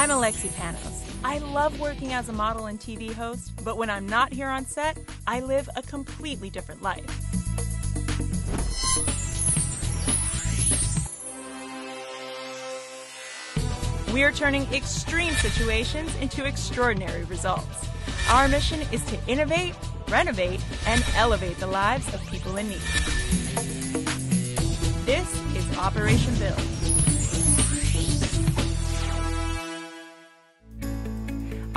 I'm Alexi Panos. I love working as a model and TV host, but when I'm not here on set, I live a completely different life. We're turning extreme situations into extraordinary results. Our mission is to innovate, renovate, and elevate the lives of people in need. This is Operation Build.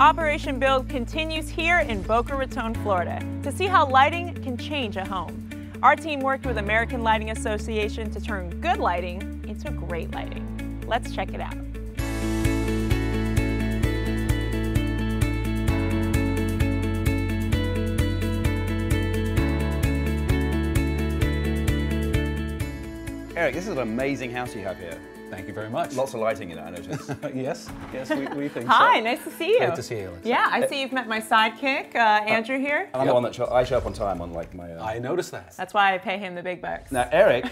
Operation Build continues here in Boca Raton, Florida, to see how lighting can change a home. Our team worked with American Lighting Association to turn good lighting into great lighting. Let's check it out. Eric, this is an amazing house you have here. Thank you very much. Lots of lighting in it, I noticed. Yes, we think Hi, so. nice to see you. Great to see you, Alexi. Yeah, I see you've met my sidekick, Andrew here. I'm the one that I show up on time on like my... I noticed that. That's why I pay him the big bucks. Now, Eric,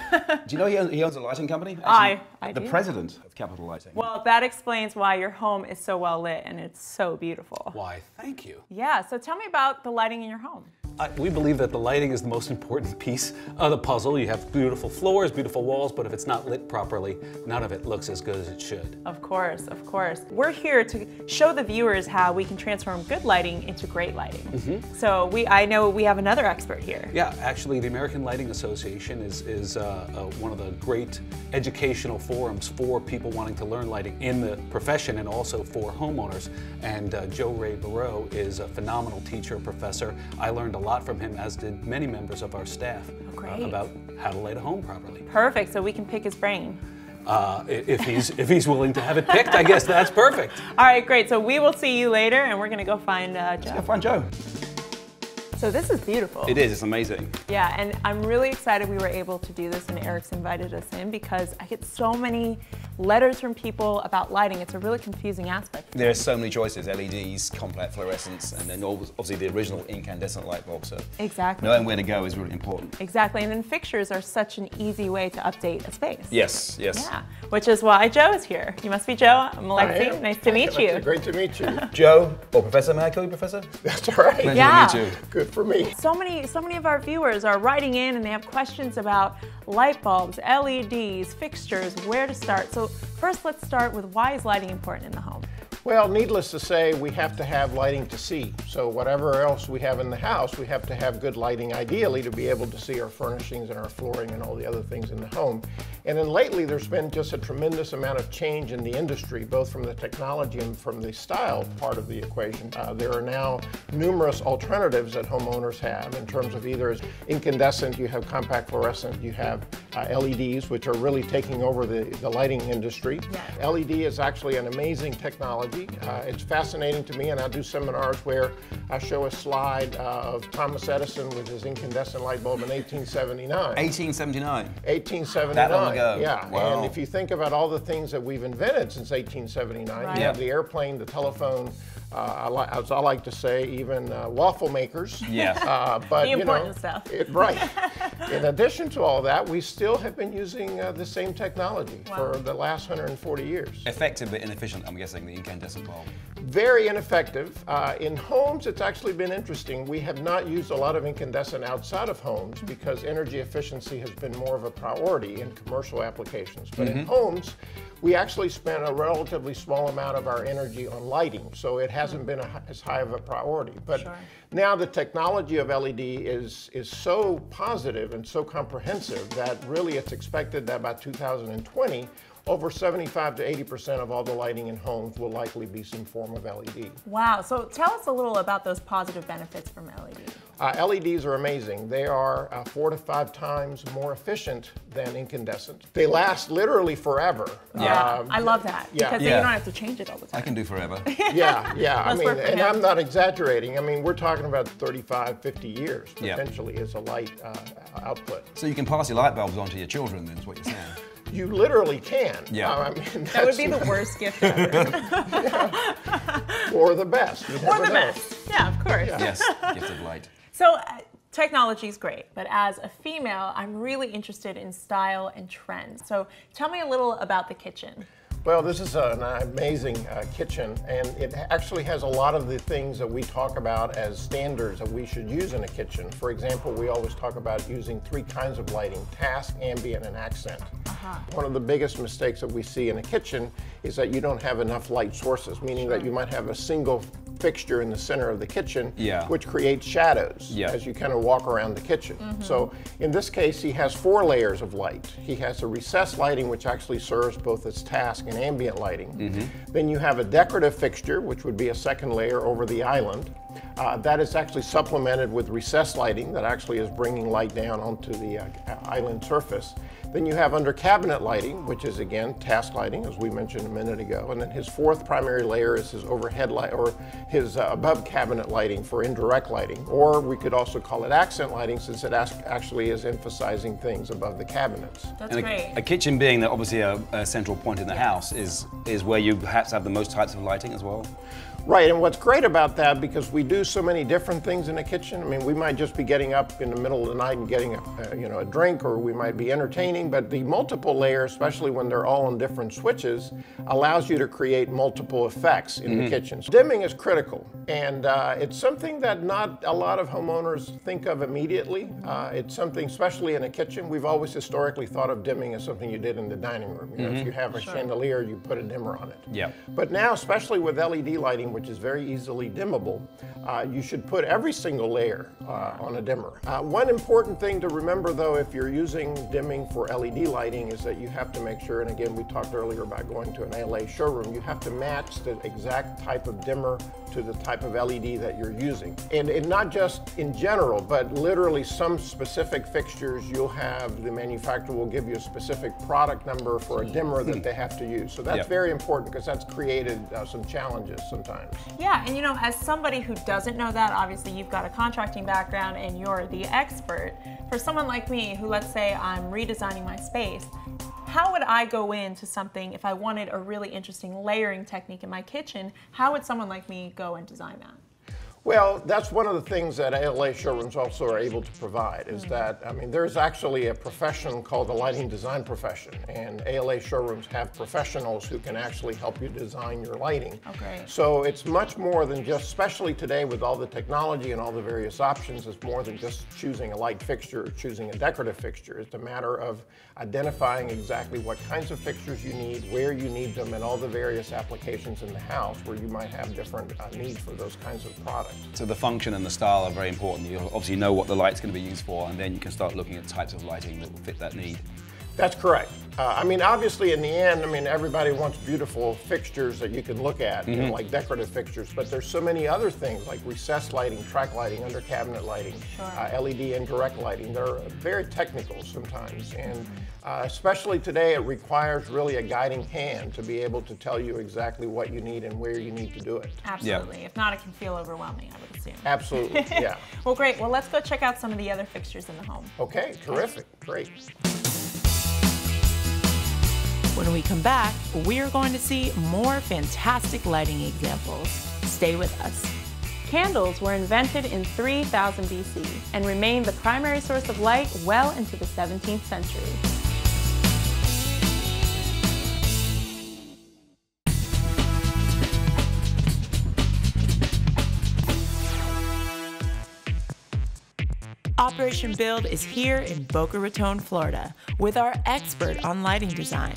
do you know he owns a lighting company? I the do. president of Capital Lighting. Well, that explains why your home is so well lit and it's so beautiful. Why, thank you. Yeah, so tell me about the lighting in your home. We believe that the lighting is the most important piece of the puzzle. You have beautiful floors, beautiful walls, but if it's not lit properly, none of it looks as good as it should. Of course, of course. We're here to show the viewers how we can transform good lighting into great lighting. So I know we have another expert here. Yeah, actually the American Lighting Association is one of the great educational forums for people wanting to learn lighting in the profession and also for homeowners. And Joe Rey-Barreau is a phenomenal teacher and professor. I learned a lot from him, as did many members of our staff, about how to light a home properly. Perfect, so we can pick his brain. If he's willing to have it picked, I guess that's perfect. All right, great. So we will see you later, and we're going to go find Joe. Let's go find Joe. So this is beautiful. It is, it's amazing. Yeah, and I'm really excited we were able to do this and Eric's invited us in because I get so many letters from people about lighting. It's a really confusing aspect. There are so many choices, LEDs, compact fluorescence, and then obviously the original incandescent light bulb. So exactly. knowing where to go is really important. Exactly, and then fixtures are such an easy way to update a space. Yes, yes. Yeah, which is why Joe is here. You must be Joe. I'm Alexi. Nice to meet you. Great to meet you. Joe, or Professor, may I call you Professor? That's all right. Pleasure Yeah. to meet you. Good for me. So many of our viewers are writing in and they have questions about light bulbs, LEDs, fixtures, where to start. So first let's start with why is lighting important in the home? Well, needless to say, we have to have lighting to see. So whatever else we have in the house, we have to have good lighting, ideally, to be able to see our furnishings and our flooring and all the other things in the home. And then lately, there's been just a tremendous amount of change in the industry, both from the technology and from the style part of the equation. There are now numerous alternatives that homeowners have in terms of either as incandescent, you have compact fluorescent, you have LEDs, which are really taking over the lighting industry. Yeah. LED is actually an amazing technology. It's fascinating to me, and I do seminars where I show a slide of Thomas Edison with his incandescent light bulb in 1879. 1879? 1879. That long ago? Yeah, Wow. and if you think about all the things that we've invented since 1879, Right. you have the airplane, the telephone, as I like to say, even waffle makers. Yes. But The important stuff. Right. In addition to all that, we still have been using the same technology for the last 140 years. Effective but inefficient, I'm guessing, the incandescent bulb. Very ineffective. In homes, it's actually been interesting. We have not used a lot of incandescent outside of homes because energy efficiency has been more of a priority in commercial applications. But in homes, we actually spend a relatively small amount of our energy on lighting, so it hasn't been as high of a priority. But now the technology of LED is so positive and so comprehensive that really it's expected that by 2020, over 75 to 80% of all the lighting in homes will likely be some form of LED. Wow, so tell us a little about those positive benefits from LED. LEDs are amazing. They are 4 to 5 times more efficient than incandescent. They last literally forever. Yeah, I love that yeah. because then you don't have to change it all the time. I can do forever. Yeah. I Let's mean, work for and him. I'm not exaggerating. I mean, we're talking about 35, 50 years Yeah. potentially as a light output. So you can pass your light bulbs on to your children, then, is what you're saying. You literally can. Yeah. I mean, That would be the worst gift ever. or the best. You Or never the know. best. Yeah, of course. Yes, gift of light. So technology is great, but as a female, I'm really interested in style and trends. So tell me a little about the kitchen. Well, this is an amazing kitchen, and it actually has a lot of the things that we talk about as standards that we should use in a kitchen. For example, we always talk about using 3 kinds of lighting: task, ambient, and accent. One of the biggest mistakes that we see in a kitchen is that you don't have enough light sources, meaning that you might have a single fixture in the center of the kitchen, which creates shadows as you kind of walk around the kitchen. So in this case, he has 4 layers of light. He has a recessed lighting, which actually serves both as task and ambient lighting. Then you have a decorative fixture, which would be a second layer over the island. That is actually supplemented with recessed lighting that actually is bringing light down onto the island surface. Then you have under cabinet lighting, which is again task lighting, as we mentioned a minute ago. And then his 4th primary layer is his overhead light, or his above cabinet lighting for indirect lighting. Or we could also call it accent lighting, since it actually is emphasizing things above the cabinets. That's and great. A kitchen being obviously a central point in the house is where you perhaps have the most types of lighting as well. Right, and what's great about that, because we do so many different things in a kitchen. I mean, we might just be getting up in the middle of the night and getting a drink, or we might be entertaining, but the multiple layers, especially when they're all on different switches, allows you to create multiple effects in the kitchen. So dimming is critical, and it's something that not a lot of homeowners think of immediately. It's something, especially in a kitchen, we've always historically thought of dimming as something you did in the dining room. You know, if you have a chandelier, you put a dimmer on it. Yeah. But now, especially with LED lighting, which is very easily dimmable, you should put every single layer on a dimmer. One important thing to remember, though, if you're using dimming for LED lighting, is that you have to make sure, and again, we talked earlier about going to an ALA showroom, you have to match the exact type of dimmer to the type of LED that you're using. And not just in general, but literally some specific fixtures, you'll have, the manufacturer will give you a specific product number for a dimmer that they have to use. So that's very important, because that's created some challenges sometimes. Yeah, and you know, as somebody who doesn't know that, obviously you've got a contracting background and you're the expert. For someone like me, who, let's say I'm redesigning my space, how would I go into something if I wanted a really interesting layering technique in my kitchen? How would someone like me go and design that? Well, that's one of the things that ALA showrooms also are able to provide, is that, I mean, there's actually a profession called the lighting design profession, and ALA showrooms have professionals who can actually help you design your lighting. Okay. So it's much more than just, especially today with all the technology and all the various options, it's more than just choosing a light fixture or choosing a decorative fixture. It's a matter of identifying exactly what kinds of fixtures you need, where you need them, and all the various applications in the house where you might have different needs for those kinds of products. So the function and the style are very important. You obviously know what the light's going to be used for, and then you can start looking at types of lighting that will fit that need. That's correct. I mean, obviously, in the end, I mean, everybody wants beautiful fixtures that you can look at, you know, like decorative fixtures, but there's so many other things like recessed lighting, track lighting, under cabinet lighting, LED indirect lighting. They're very technical sometimes, and especially today, it requires really a guiding hand to be able to tell you exactly what you need and where you need to do it. Absolutely. If not, it can feel overwhelming, I would assume. Absolutely, yeah. Well, great. Well, let's go check out some of the other fixtures in the home. Okay, terrific, great. When we come back, we're going to see more fantastic lighting examples. Stay with us. Candles were invented in 3000 BC and remained the primary source of light well into the 17th century. Operation Build is here in Boca Raton, Florida, with our expert on lighting design.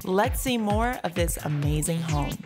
Let's see more of this amazing home.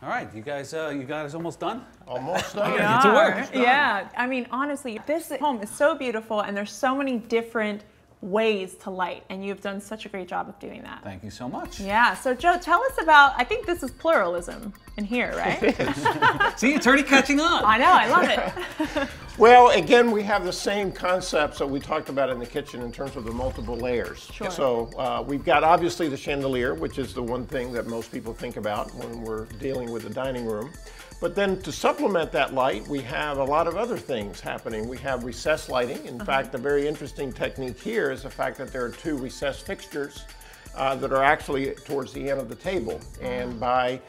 All right, you guys almost done? Almost done. Get to work. Yeah, I mean, honestly, this home is so beautiful, and there's so many different ways to light, and you've done such a great job of doing that. Thank you so much. Yeah, so Joe, tell us about, I think this is pluralism in here, right? See, it's already catching on. I know, I love it. Well, again, we have the same concepts that we talked about in the kitchen in terms of the multiple layers. Sure. So we've got obviously the chandelier, which is the one thing that most people think about when we're dealing with the dining room. But then to supplement that light, we have a lot of other things happening. We have recessed lighting. In fact, the very interesting technique here is the fact that there are two recessed fixtures. that are actually towards the end of the table. And by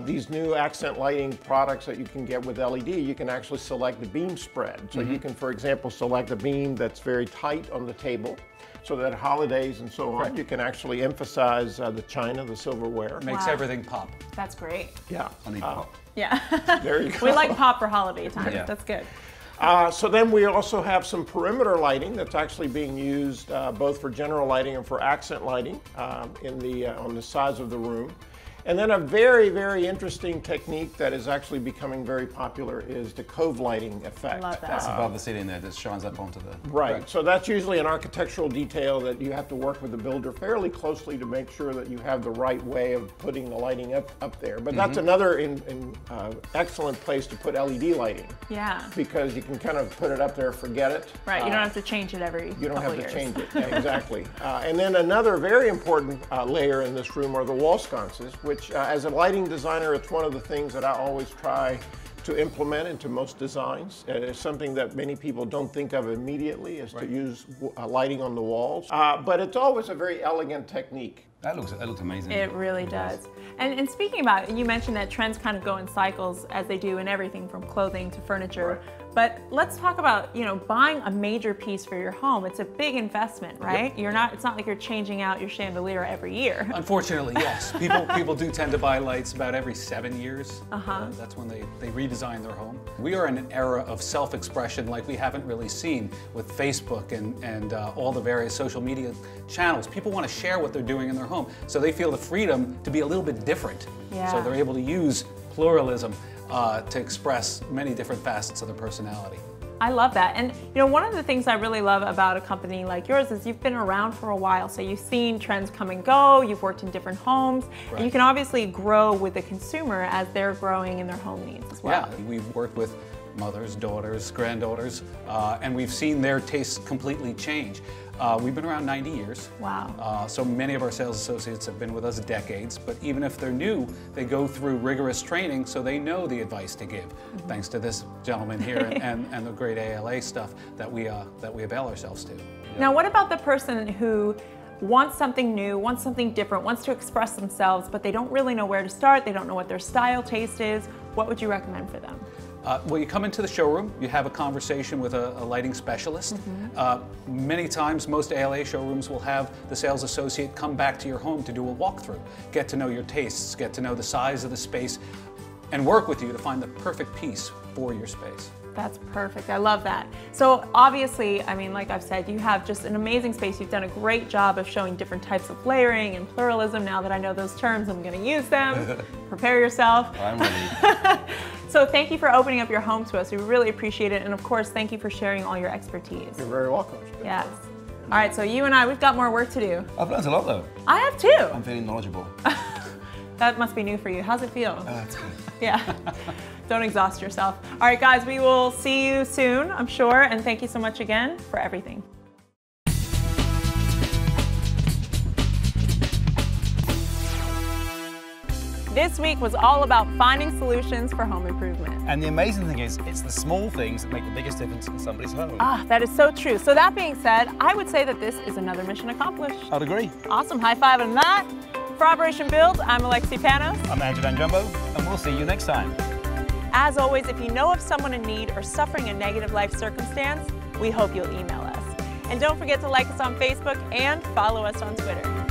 these new accent lighting products that you can get with LED, you can actually select the beam spread. So you can, for example, select a beam that's very tight on the table, so that holidays and so on, you can actually emphasize the china, the silverware. Makes everything pop. That's great. Yeah. I need pop. Yeah. There you go. We like pop for holiday time. Yeah. That's good. So then we also have some perimeter lighting that's actually being used both for general lighting and for accent lighting on the sides of the room. And then a very, very interesting technique that is actually becoming very popular is the Cove Lighting effect. I love that. That's above the ceiling there that shines up onto the... Right. So that's usually an architectural detail that you have to work with the builder fairly closely to make sure that you have the right way of putting the lighting up there. But that's another excellent place to put LED lighting. Yeah. Because you can kind of put it up there, forget it. Right. You don't have to change it every You don't couple have to years. change it. Yeah, exactly. And then another very important layer in this room are the wall sconces, which as a lighting designer, it's one of the things that I always try to implement into most designs. It's something that many people don't think of immediately, is to use lighting on the walls. But it's always a very elegant technique. That looks amazing. It really does. And speaking about it, you mentioned that trends kind of go in cycles, as they do in everything from clothing to furniture. Right. But let's talk about, buying a major piece for your home. It's a big investment, right? Yep. It's not like you're changing out your chandelier every year. Unfortunately, yes. People do tend to buy lights about every 7 years. That's when they redesign their home. We are in an era of self-expression like we haven't really seen with Facebook and all the various social media channels. People want to share what they're doing in their home, so they feel the freedom to be a little bit different. Yeah. So they're able to use pluralism to express many different facets of their personality. I love that. And one of the things I really love about a company like yours is you've been around for a while, so you've seen trends come and go, you've worked in different homes, and you can obviously grow with the consumer as they're growing in their home needs as well. Yeah, we've worked with mothers, daughters, granddaughters, and we've seen their tastes completely change. We've been around 90 years. Wow. So many of our sales associates have been with us decades, but even if they're new, they go through rigorous training so they know the advice to give, thanks to this gentleman here and the great ALA stuff that we avail ourselves to. Now, what about the person who wants something new, wants something different, wants to express themselves, but they don't really know where to start, they don't know what their style taste is? What would you recommend for them? Well, you come into the showroom, you have a conversation with a lighting specialist. Many times, most ALA showrooms will have the sales associate come back to your home to do a walkthrough, get to know your tastes, get to know the size of the space, and work with you to find the perfect piece for your space. That's perfect. I love that. So obviously, I mean, like I've said, you have just an amazing space. You've done a great job of showing different types of layering and pluralism. Now that I know those terms, I'm going to use them. Prepare yourself. I'm ready. So thank you for opening up your home to us. We really appreciate it. And of course, thank you for sharing all your expertise. You're very welcome. Yes. All right, so you and I, we've got more work to do. I've learned a lot though. I have too. I'm feeling knowledgeable. That must be new for you. How's it feel? That's good. Yeah. Don't exhaust yourself. All right, guys, we will see you soon, I'm sure. And thank you so much again for everything. This week was all about finding solutions for home improvement. And the amazing thing is, it's the small things that make the biggest difference in somebody's home. Ah, that is so true. So that being said, I would say that this is another mission accomplished. I'd agree. Awesome, high five on that. For Operation Build, I'm Alexi Panos. I'm Andrew Van Jumbo, and we'll see you next time. As always, if you know of someone in need or suffering a negative life circumstance, we hope you'll email us. And don't forget to like us on Facebook and follow us on Twitter.